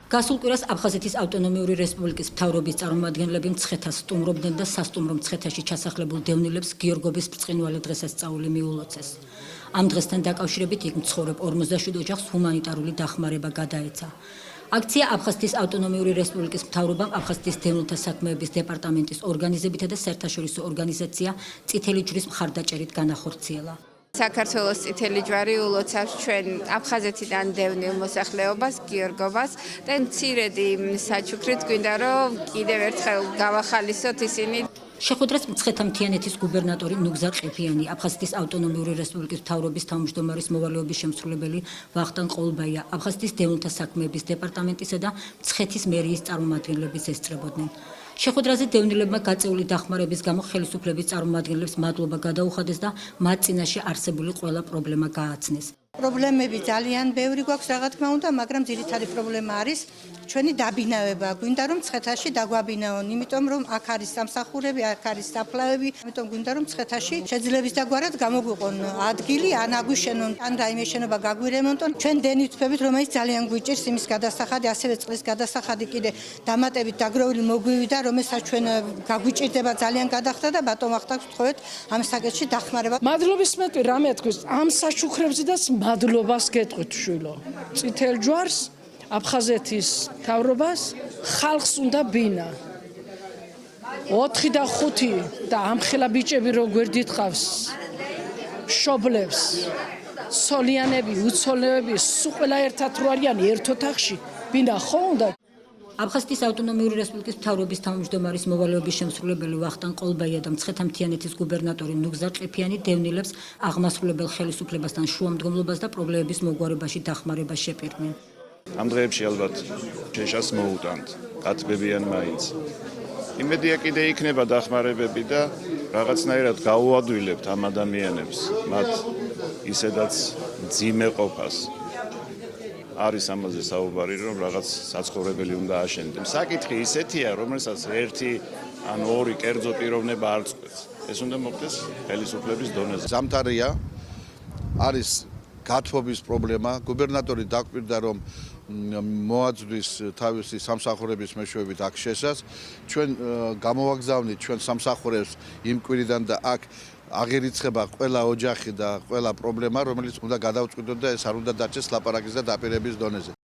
გასულ კვირას აფხაზეთის ავტონომიური რესპუბლიკის მთავრობის წარმომადგენლები მცხეთას სტუმრობდნენ და სასტუმრო მცხეთაში ჩასახლებულ დევნილებს გიორგობის ბრწყინვალე დღესასწაული მიულოცეს. ამ დღესთან დაკავშირებით იქ მცხოვრებ 47 ოჯახს ჰუმანიტარული დახმარება გადაეცა. აქცია აფხაზეთის ავტონომიური რესპუბლიკის მთავრობამ აფხაზეთის დევნილთა საქმეების დეპარტამენტის ორგანიზებითა და საერთაშორისო ორგანიზაცია წითელი ჯვრის მხარდაჭერით განახორციელა. საქართველოს წითელი ჯვარი ულოცავს ჩვენ აფხაზეთიდან დევნილ მოსახლეობას გიორგობას და მცირედი საჩუქრით გვინდა რომ კიდევ ერთხელ გავახალისოთ ისინი. შეხვედრას მცხეთა მთიანეთის გუბერნატორი ნუგზარ ყიფიანი, აფხაზეთის ავტონომიური რესპუბლიკის მთავრობის თავმჯდომარის მოვალეობის შემსრულებელი ვახტანგ ყოლბაია, აფხაზეთის დევნილთა საქმეების დეპარტამენტისა და მცხეთის მერიის წარმომადგენლებიც ესწრებოდნენ. შეხვედრაზე დევნილებმა გაწეული დახმარების გამო ხელისუფლების წარმომადგენლებს მადლობა გადაუხადეს და მათ წინაშე არსებული ყველა პრობლემა გააცნეს. პრობლემები ძალიან ბევრი გვაქვს რა თქმა უნდა, მაგრამ ძირითადი პრობლემა არის ჩვენი დაბინავება. გვინდა რომ მცხეთაში დაგვაბინაონ, იმიტომ რომ აქ არის სამსახურები, აქ არის საფლავები, იმიტომ გვინდა რომ მცხეთაში შეძლების დაგვარად გამოგვიყონ ადგილი, ან აგვიშენონ, ან რაიმე შენობა გაგვირემონტონ. ჩვენ დენით ვთქვებით, რომელიც ძალიან გვიჭირს იმის გადასახადი, ასევე წყლის გადასახადი კიდე დამატებით დაგროვილი მოგვივიდა, რომელსაც ჩვენ გაგვიჭირდება ძალიან გადახდა და ბატონ ვახტანგს ვთხოვეთ ამ საკითხში დახმარება. მადლობის მეტყვი რამე თქვის, ამ საჩუქრებზედაც მადლობას გეტყვით შვილო. წითელ ჯვარს, აფხაზეთის მთავრობას, ხალხს უნდა ბინა. 4 და 5 და ამხელა ბიჭები რო გვერდით ყავს. შობლებს, სოლიანები, უცოლეები, სულ ყველა ერთად რო არიან ერთ ოთახში, ბინა ხო უნდა. აფხაზეთის ავტონომიური რესპუბლიკის მთავრობის თავმჯდომარის მოვალეობის შემსრულებელი ვახტანგ ყოლბაია და მცხეთა მთიანეთის გუბერნატორი ნუგზარ ყიფიანი დევნილებს აღმასრულებელ ხელისუფლებასთან შუამდგომლობას და პრობლემების მოგვარებაში დახმარებას შეპირდნენ. ამ დღეებში ალბათ შეშას მოუტანთ, კაცბებიან მაინც. იმედია კიდე იქნება დახმარებები და რაღაცნაირად გაუადვილებთ ამ ადამიანებს, მათ ისედაც მძიმე ყოფას. არის ამაზე საუბარი, რომ რაღაც საცხოვრებელი უნდა აშენდეთ. საკითხი ისეთია, რომელსაც ერთი ან ორი კერძო პიროვნება არ წყვეტს. ეს უნდა მოხდეს ხელისუფლების დონეზე. ზამთარია, არის გათბობის პრობლემა. გუბერნატორი დაკვირდა, რომ მოაძვრის თავისი სამსახურების მეშვეობით აქ შესას. ჩვენ გამოვაგზავნით ჩვენ სამსახურებს იმ კვირიდან და აქ აღერიცხება ყველა ოჯახი და ყველა პრობლემა, რომელიც უნდა გადავწყვიტოთ და ეს არ უნდა დარჩეს ლაპარაკის და დაპირების დონეზე.